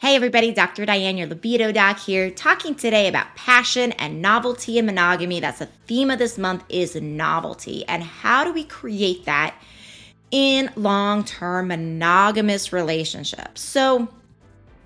Hey everybody, Dr. Diane, your Libido Doc here, talking today about passion and novelty and monogamy. That's the theme of this month is novelty. And how do we create that in long-term monogamous relationships? So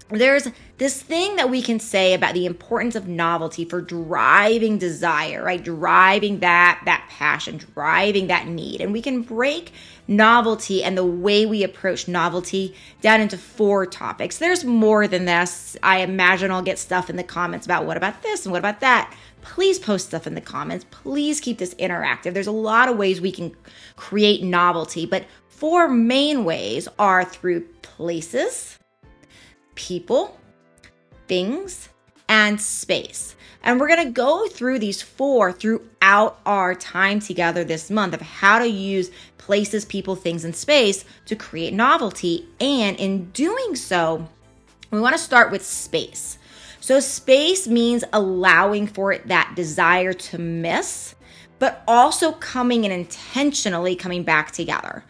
there's this thing that we can say about the importance of novelty for driving desire, right? Driving that passion, driving that need. And we can break novelty and the way we approach novelty down into 4 topics. There's more than this. I imagine I'll get stuff in the comments about what about this and what about that. Please post stuff in the comments. Please keep this interactive. There's a lot of ways we can create novelty, but 4 main ways are through places, people, things, and space. And we're going to go through these 4 throughout our time together this month of how to use places, people, things, and space to create novelty. And in doing so, we want to start with space. So space means allowing for that desire to miss, but also coming and intentionally coming back together.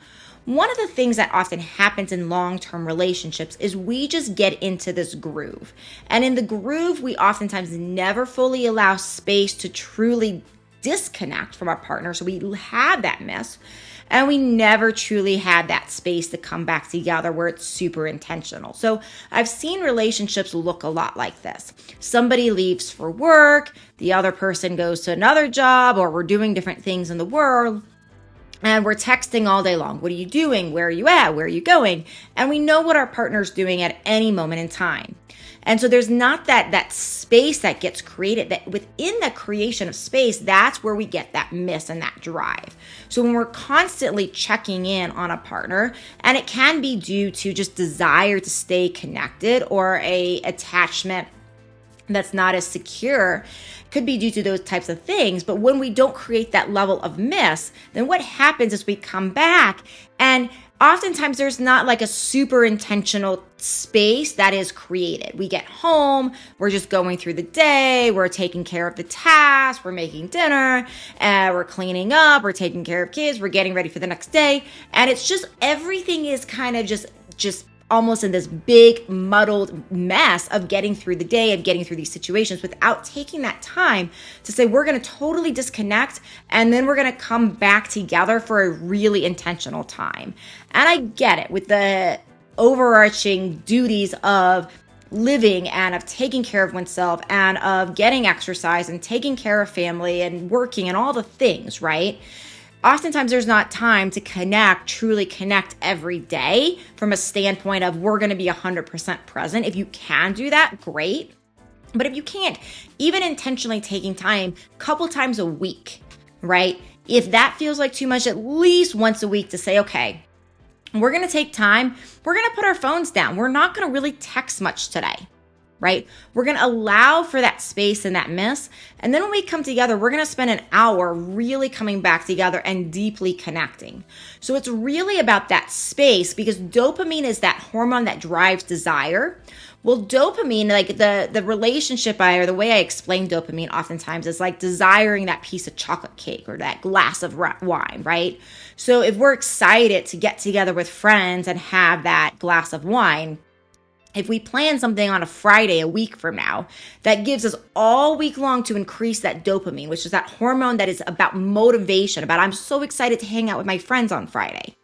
One of the things that often happens in long-term relationships is we just get into this groove. And in the groove, we oftentimes never fully allow space to truly disconnect from our partner. So we have that miss, and we never truly have that space to come back together where it's super intentional. So I've seen relationships look a lot like this. Somebody leaves for work, the other person goes to another job, or we're doing different things in the world. And we're texting all day long. What are you doing? Where are you at? Where are you going? And we know what our partner's doing at any moment in time. And so there's not that space that gets created. That within the creation of space, that's where we get that miss and that drive. So when we're constantly checking in on a partner, and it can be due to just desire to stay connected or a attachment that's not as secure, could be due to those types of things. But when we don't create that level of miss, then what happens is we come back, and oftentimes there's not like a super intentional space that is created. We get home, we're just going through the day, we're taking care of the tasks, we're making dinner, we're cleaning up, we're taking care of kids, we're getting ready for the next day. And it's just, everything is kind of just almost in this big muddled mess of getting through the day, of getting through these situations without taking that time to say, we're going to totally disconnect, and then we're going to come back together for a really intentional time. And I get it with the overarching duties of living and of taking care of oneself and of getting exercise and taking care of family and working and all the things, right? Oftentimes there's not time to truly connect every day from a standpoint of we're going to be 100% present. If you can do that, great. But if you can't, even intentionally taking time a couple times a week, right? If that feels like too much, at least once a week to say, okay, we're going to take time. We're going to put our phones down. We're not going to really text much today. Right? We're going to allow for that space and that miss. And then when we come together, we're going to spend an hour really coming back together and deeply connecting. So it's really about that space, because dopamine is that hormone that drives desire. Well, dopamine, like the relationship or the way I explain dopamine oftentimes is like desiring that piece of chocolate cake or that glass of wine, right? So if we're excited to get together with friends and have that glass of wine, if we plan something on a Friday a week from now, that gives us all week long to increase that dopamine, which is that hormone that is about motivation, about I'm so excited to hang out with my friends on Friday.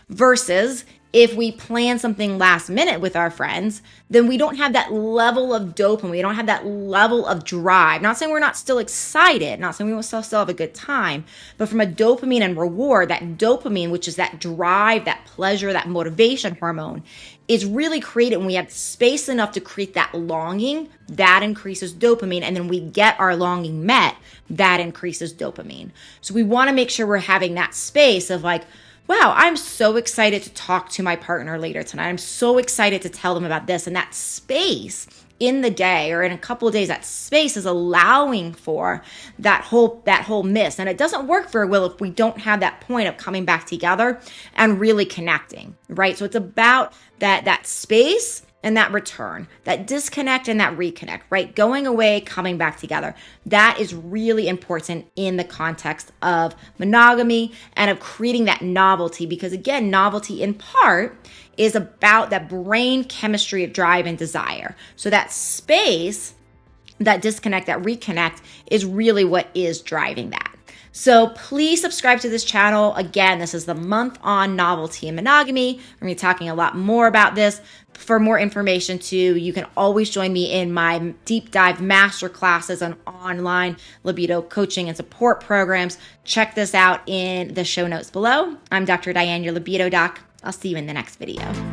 Versus if we plan something last minute with our friends, then we don't have that level of dopamine. We don't have that level of drive. Not saying we're not still excited, not saying we won't still have a good time, but from a dopamine and reward, that dopamine, which is that drive, that pleasure, that motivation hormone, is really created when we have space enough to create that longing. That increases dopamine. And then we get our longing met, that increases dopamine. So we want to make sure we're having that space of like, wow, I'm so excited to talk to my partner later tonight. I'm so excited to tell them about this. And that space in the day or in a couple of days, that space is allowing for that whole miss. And it doesn't work very well if we don't have that point of coming back together and really connecting, right? So it's about that space and that return, that disconnect and that reconnect, right? Going away, coming back together. That is really important in the context of monogamy and of creating that novelty, because again, novelty in part is about that brain chemistry of drive and desire. So that space, that disconnect, that reconnect is really what is driving that. So please subscribe to this channel. Again, this is the month on novelty and monogamy. We're going to be talking a lot more about this. For more information too, you can always join me in my deep dive masterclasses on online libido coaching and support programs. Check this out in the show notes below. I'm Dr. Diane, your libido doc. I'll see you in the next video.